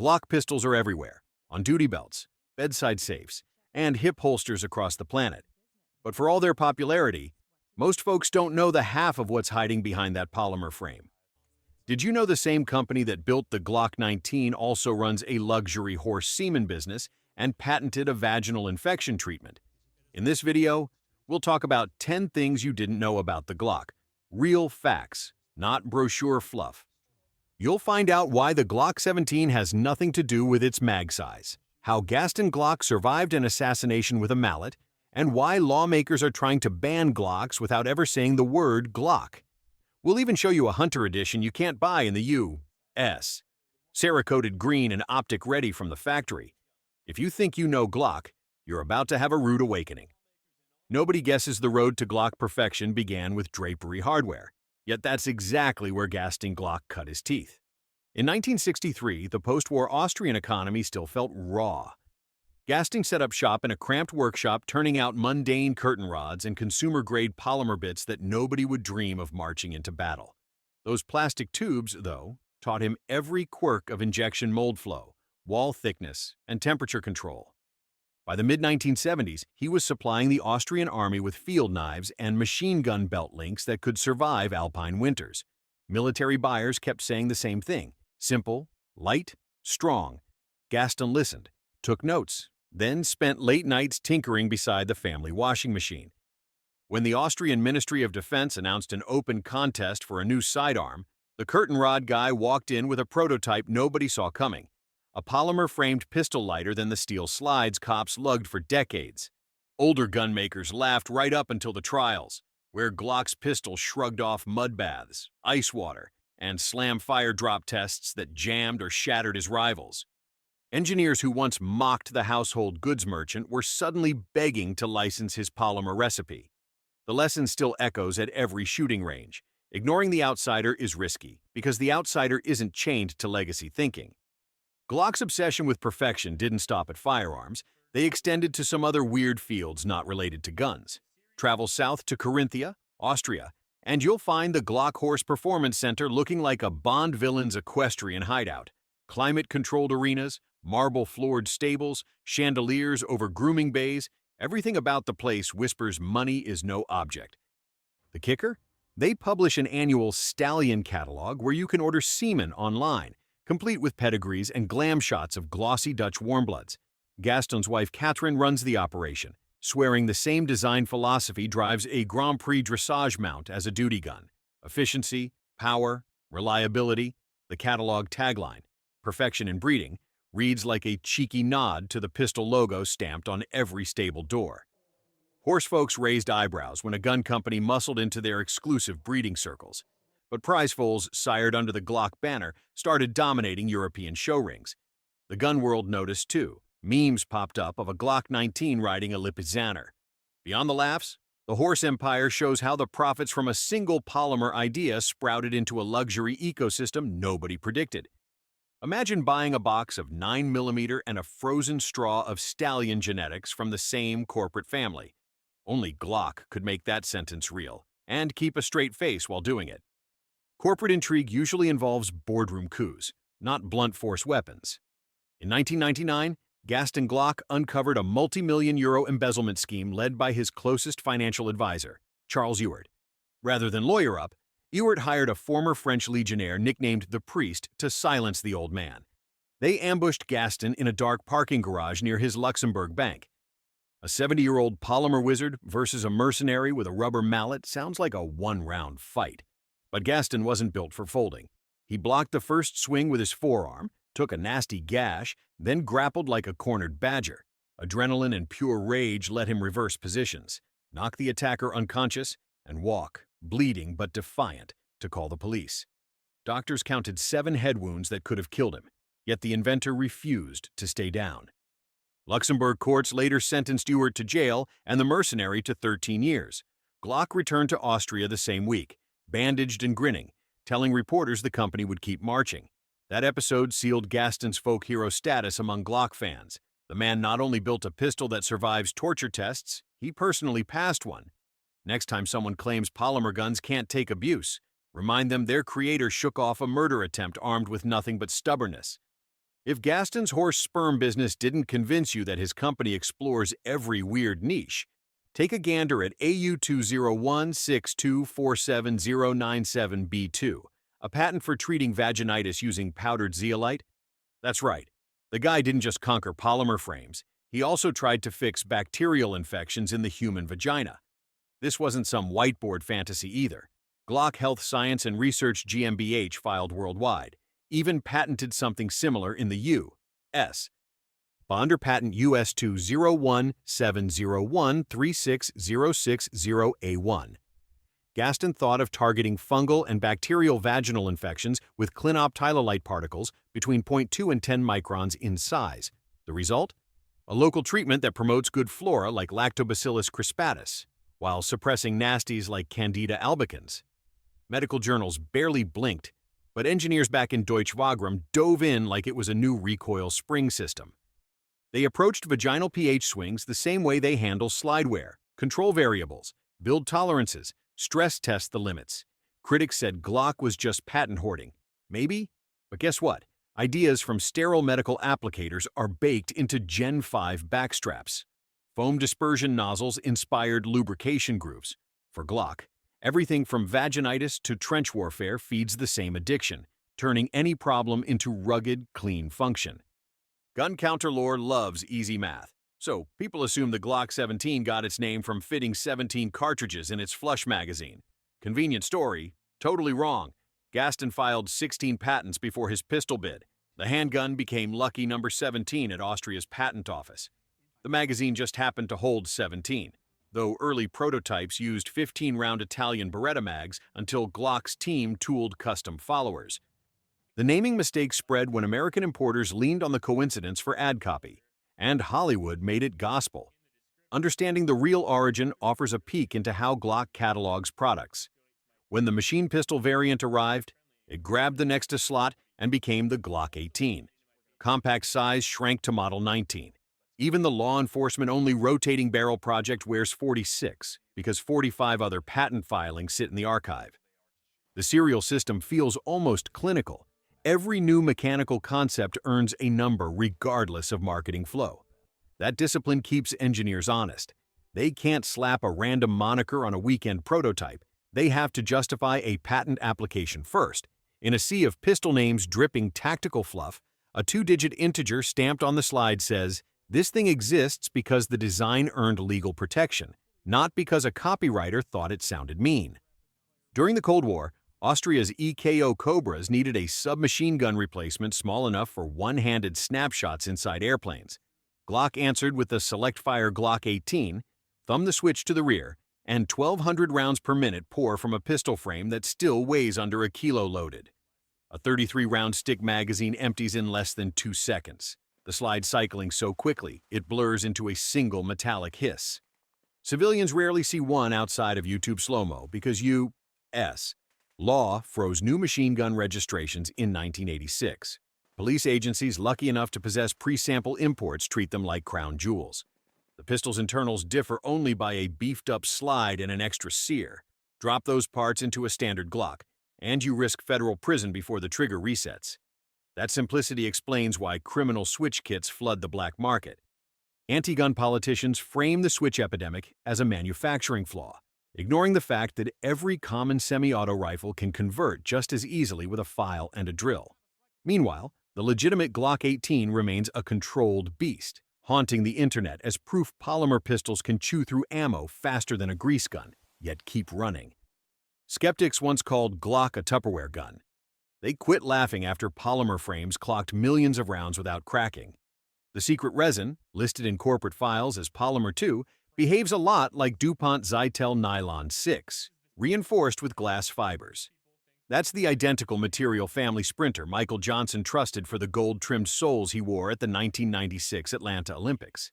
Glock pistols are everywhere, on duty belts, bedside safes, and hip holsters across the planet. But for all their popularity, most folks don't know the half of what's hiding behind that polymer frame. Did you know the same company that built the Glock 19 also runs a luxury horse semen business and patented a vaginal infection treatment? In this video, we'll talk about 10 things you didn't know about the Glock. Real facts, not brochure fluff. You'll find out why the Glock 17 has nothing to do with its mag size, how Gaston Glock survived an assassination with a mallet, and why lawmakers are trying to ban Glocks without ever saying the word Glock. We'll even show you a hunter edition you can't buy in the U.S. Cerakoted green and optic ready from the factory. If you think you know Glock, you're about to have a rude awakening. Nobody guesses the road to Glock perfection began with drapery hardware, yet that's exactly where Gaston Glock cut his teeth. In 1963, the post-war Austrian economy still felt raw. Gaston set up shop in a cramped workshop turning out mundane curtain rods and consumer-grade polymer bits that nobody would dream of marching into battle. Those plastic tubes, though, taught him every quirk of injection mold flow, wall thickness, and temperature control. By the mid-1970s, he was supplying the Austrian army with field knives and machine gun belt links that could survive alpine winters. Military buyers kept saying the same thing: simple, light, strong. Gaston listened, took notes, then spent late nights tinkering beside the family washing machine. When the Austrian Ministry of Defense announced an open contest for a new sidearm, the curtain rod guy walked in with a prototype nobody saw coming. A polymer-framed pistol lighter than the steel slides cops lugged for decades. Older gun makers laughed right up until the trials, where Glock's pistol shrugged off mud baths, ice water, and slam fire drop tests that jammed or shattered his rivals. Engineers who once mocked the household goods merchant were suddenly begging to license his polymer recipe. The lesson still echoes at every shooting range. Ignoring the outsider is risky, because the outsider isn't chained to legacy thinking. Glock's obsession with perfection didn't stop at firearms. They extended to some other weird fields not related to guns. Travel south to Carinthia, Austria, and you'll find the Glock Horse Performance Center looking like a Bond villain's equestrian hideout. Climate-controlled arenas, marble-floored stables, chandeliers over grooming bays, everything about the place whispers money is no object. The kicker? They publish an annual stallion catalog where you can order semen online, complete with pedigrees and glam shots of glossy Dutch warmbloods. Gaston's wife Catherine runs the operation, swearing the same design philosophy drives a Grand Prix dressage mount as a duty gun. Efficiency, power, reliability, the catalog tagline, perfection in breeding, reads like a cheeky nod to the pistol logo stamped on every stable door. Horse folks raised eyebrows when a gun company muscled into their exclusive breeding circles. But prize foals sired under the Glock banner started dominating European show rings. The gun world noticed too. Memes popped up of a Glock 19 riding a Lipizzaner. Beyond the laughs, the horse empire shows how the profits from a single polymer idea sprouted into a luxury ecosystem nobody predicted. Imagine buying a box of 9mm and a frozen straw of stallion genetics from the same corporate family. Only Glock could make that sentence real, and keep a straight face while doing it. Corporate intrigue usually involves boardroom coups, not blunt force weapons. In 1999, Gaston Glock uncovered a multi-million-euro embezzlement scheme led by his closest financial advisor, Charles Ewart. Rather than lawyer up, Ewart hired a former French legionnaire nicknamed the Priest to silence the old man. They ambushed Gaston in a dark parking garage near his Luxembourg bank. A 70-year-old polymer wizard versus a mercenary with a rubber mallet sounds like a one-round fight. But Gaston wasn't built for folding. He blocked the first swing with his forearm, took a nasty gash, then grappled like a cornered badger. Adrenaline and pure rage let him reverse positions, knock the attacker unconscious, and walk, bleeding but defiant, to call the police. Doctors counted 7 head wounds that could have killed him, yet the inventor refused to stay down. Luxembourg courts later sentenced Ewart to jail and the mercenary to 13 years. Glock returned to Austria the same week, bandaged and grinning, telling reporters the company would keep marching. That episode sealed Gaston's folk hero status among Glock fans. The man not only built a pistol that survives torture tests, he personally passed one. Next time someone claims polymer guns can't take abuse, remind them their creator shook off a murder attempt armed with nothing but stubbornness. If Gaston's horse sperm business didn't convince you that his company explores every weird niche, take a gander at AU201624797B2, a patent for treating vaginitis using powdered zeolite. That's right, the guy didn't just conquer polymer frames, he also tried to fix bacterial infections in the human vagina. This wasn't some whiteboard fantasy either. Glock Health Science and Research GmbH filed worldwide, even patented something similar in the U.S. Under patent US 20170136060A1. Gaston thought of targeting fungal and bacterial vaginal infections with clinoptilolite particles between 0.2 and 10 microns in size. The result? A local treatment that promotes good flora like Lactobacillus crispatus, while suppressing nasties like Candida albicans. Medical journals barely blinked, but engineers back in Deutsche Wagram dove in like it was a new recoil spring system. They approached vaginal pH swings the same way they handle slideware, control variables, build tolerances, stress test the limits. Critics said Glock was just patent hoarding. Maybe? But guess what? Ideas from sterile medical applicators are baked into Gen 5 backstraps. Foam dispersion nozzles inspired lubrication grooves. For Glock, everything from vaginitis to trench warfare feeds the same addiction, turning any problem into rugged, clean function. Gun counter lore loves easy math, so people assume the Glock 17 got its name from fitting 17 cartridges in its flush magazine. Convenient story, totally wrong. Gaston filed 16 patents before his pistol bid. The handgun became lucky number 17 at Austria's patent office. The magazine just happened to hold 17, though early prototypes used 15-round Italian Beretta mags until Glock's team tooled custom followers. The naming mistake spread when American importers leaned on the coincidence for ad copy, and Hollywood made it gospel. Understanding the real origin offers a peek into how Glock catalogs products. When the machine pistol variant arrived, it grabbed the next slot and became the Glock 18. Compact size shrank to Model 19. Even the law enforcement-only rotating barrel project wears 46, because 45 other patent filings sit in the archive. The serial system feels almost clinical. Every new mechanical concept earns a number regardless of marketing flow. That discipline keeps engineers honest. They can't slap a random moniker on a weekend prototype. They have to justify a patent application first. In a sea of pistol names dripping tactical fluff, a two-digit integer stamped on the slide says, "This thing exists because the design earned legal protection, not because a copywriter thought it sounded mean." During the Cold War, Austria's EKO Cobras needed a submachine gun replacement small enough for one-handed snapshots inside airplanes. Glock answered with the select-fire Glock 18, thumb the switch to the rear, and 1,200 rounds per minute pour from a pistol frame that still weighs under a kilo loaded. A 33-round stick magazine empties in less than 2 seconds, the slide cycling so quickly it blurs into a single metallic hiss. Civilians rarely see one outside of YouTube slow-mo because U.S. law froze new machine gun registrations in 1986. Police agencies lucky enough to possess pre-sample imports treat them like crown jewels. The pistol's internals differ only by a beefed-up slide and an extra sear. Drop those parts into a standard Glock, and you risk federal prison before the trigger resets. That simplicity explains why criminal switch kits flood the black market. Anti-gun politicians frame the switch epidemic as a manufacturing flaw, ignoring the fact that every common semi-auto rifle can convert just as easily with a file and a drill. Meanwhile, the legitimate Glock 18 remains a controlled beast, haunting the internet as proof polymer pistols can chew through ammo faster than a grease gun, yet keep running. Skeptics once called Glock a Tupperware gun. They quit laughing after polymer frames clocked millions of rounds without cracking. The secret resin, listed in corporate files as Polymer 2, behaves a lot like DuPont Zytel Nylon 6, reinforced with glass fibers. That's the identical material family sprinter Michael Johnson trusted for the gold-trimmed soles he wore at the 1996 Atlanta Olympics.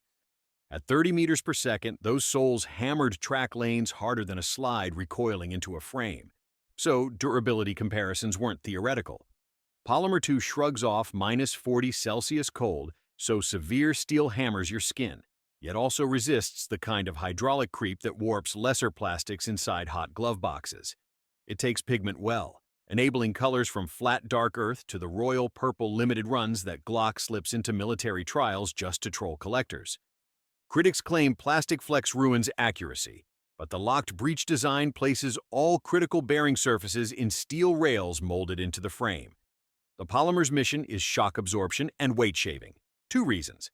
At 30 meters per second, those soles hammered track lanes harder than a slide recoiling into a frame. So durability comparisons weren't theoretical. Polymer 2 shrugs off minus 40 Celsius cold, so severe steel hammers your skin, yet also resists the kind of hydraulic creep that warps lesser plastics inside hot glove boxes. It takes pigment well. enabling colors from flat dark earth to the royal purple limited runs that Glock slips into military trials just to troll collectors. Critics claim plastic flex ruins accuracy, but the locked breech design places all critical bearing surfaces in steel rails molded into the frame. The polymer's mission is shock absorption and weight shaving. Two reasons.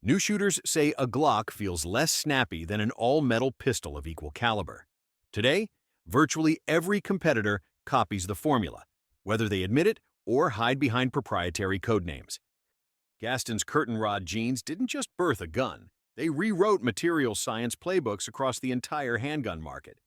New shooters say a Glock feels less snappy than an all-metal pistol of equal caliber. Today, virtually every competitor copies the formula, whether they admit it or hide behind proprietary codenames. Gaston's curtain rod jeans didn't just birth a gun, they rewrote material science playbooks across the entire handgun market.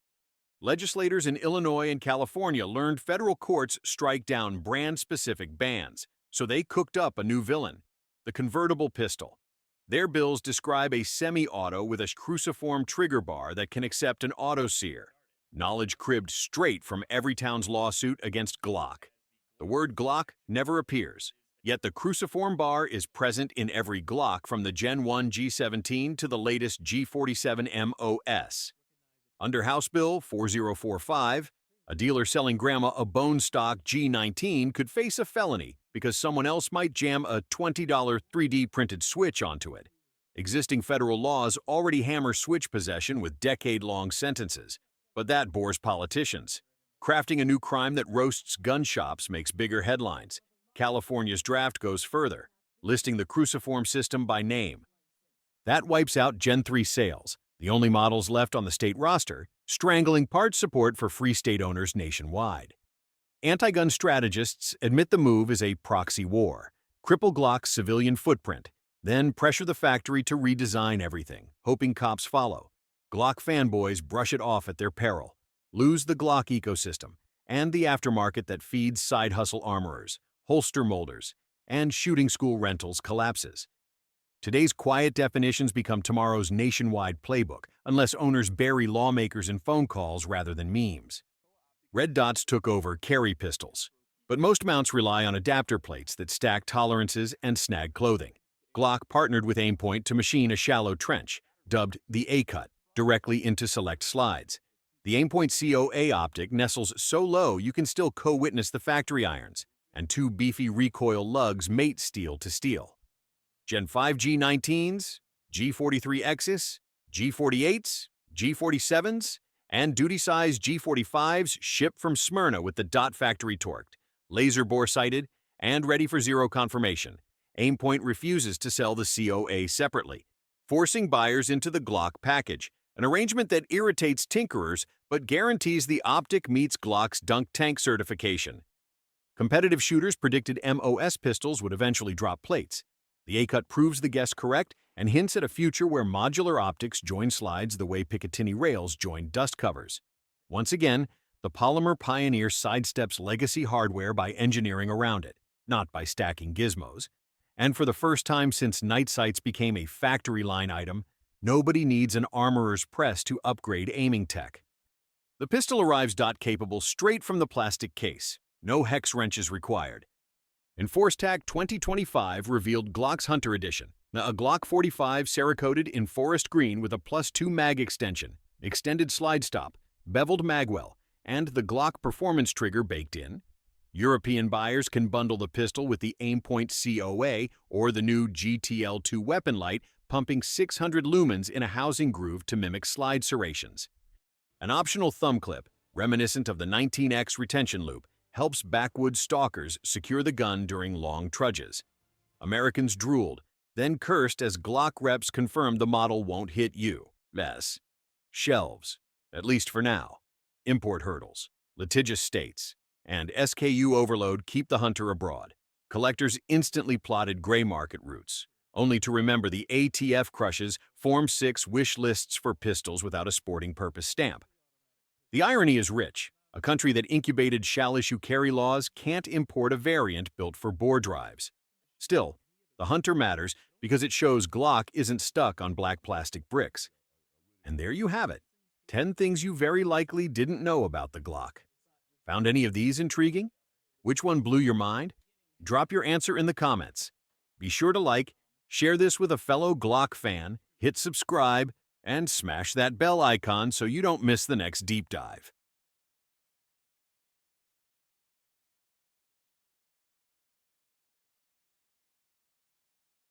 Legislators in Illinois and California learned federal courts strike down brand-specific bans, so they cooked up a new villain, the convertible pistol. Their bills describe a semi-auto with a cruciform trigger bar that can accept an auto-sear. Knowledge cribbed straight from Everytown's lawsuit against Glock. The word Glock never appears, yet the cruciform bar is present in every Glock from the Gen 1 G17 to the latest G47 MOS. Under House Bill 4045, a dealer selling Grandma a bone stock G19 could face a felony because someone else might jam a $20 3D printed switch onto it. Existing federal laws already hammer switch possession with decade-long sentences, but that bores politicians. Crafting a new crime that roasts gun shops makes bigger headlines. California's draft goes further, listing the Cruciform system by name. That wipes out Gen 3 sales, the only models left on the state roster, strangling parts support for free state owners nationwide. Anti-gun strategists admit the move is a proxy war, cripple Glock's civilian footprint, then pressure the factory to redesign everything, hoping cops follow. Glock fanboys brush it off at their peril, lose the Glock ecosystem, and the aftermarket that feeds side-hustle armorers, holster molders, and shooting school rentals collapses. Today's quiet definitions become tomorrow's nationwide playbook, unless owners bury lawmakers in phone calls rather than memes. Red dots took over carry pistols, but most mounts rely on adapter plates that stack tolerances and snag clothing. Glock partnered with Aimpoint to machine a shallow trench, dubbed the A-cut, directly into select slides. The Aimpoint COA optic nestles so low you can still co-witness the factory irons, and two beefy recoil lugs mate steel to steel. Gen 5 G19s, G43Xs, G48s, G47s, and duty-sized G45s ship from Smyrna with the dot factory torqued, laser bore-sighted, and ready for zero confirmation. Aimpoint refuses to sell the COA separately, forcing buyers into the Glock package, an arrangement that irritates tinkerers but guarantees the optic meets Glock's dunk tank certification. Competitive shooters predicted MOS pistols would eventually drop plates. The A-cut proves the guess correct and hints at a future where modular optics join slides the way Picatinny rails join dust covers. Once again, the polymer pioneer sidesteps legacy hardware by engineering around it, not by stacking gizmos. And for the first time since night sights became a factory line item, nobody needs an armorer's press to upgrade aiming tech. The pistol arrives dot-capable straight from the plastic case, no hex wrenches required. EnforceTac 2025 revealed Glock's Hunter Edition, a Glock 45 Cerakoted in forest green with a +2 mag extension, extended slide stop, beveled magwell, and the Glock performance trigger baked in. European buyers can bundle the pistol with the Aimpoint COA or the new GTL2 weapon light pumping 600 lumens in a housing groove to mimic slide serrations. An optional thumb clip, reminiscent of the 19X retention loop, helps backwoods stalkers secure the gun during long trudges. Americans drooled, then cursed as Glock reps confirmed the model won't hit you. Mess. Shelves, at least for now. Import hurdles, litigious states, and SKU overload keep the hunter abroad. Collectors instantly plotted gray market routes, only to remember the ATF crushes Form 6 wish lists for pistols without a sporting purpose stamp. The irony is rich. A country that incubated shall-issue carry laws can't import a variant built for bore drives. Still, the hunter matters because it shows Glock isn't stuck on black plastic bricks. And there you have it, 10 things you very likely didn't know about the Glock. Found any of these intriguing? Which one blew your mind? Drop your answer in the comments. Be sure to like, share this with a fellow Glock fan, hit subscribe, and smash that bell icon so you don't miss the next deep dive.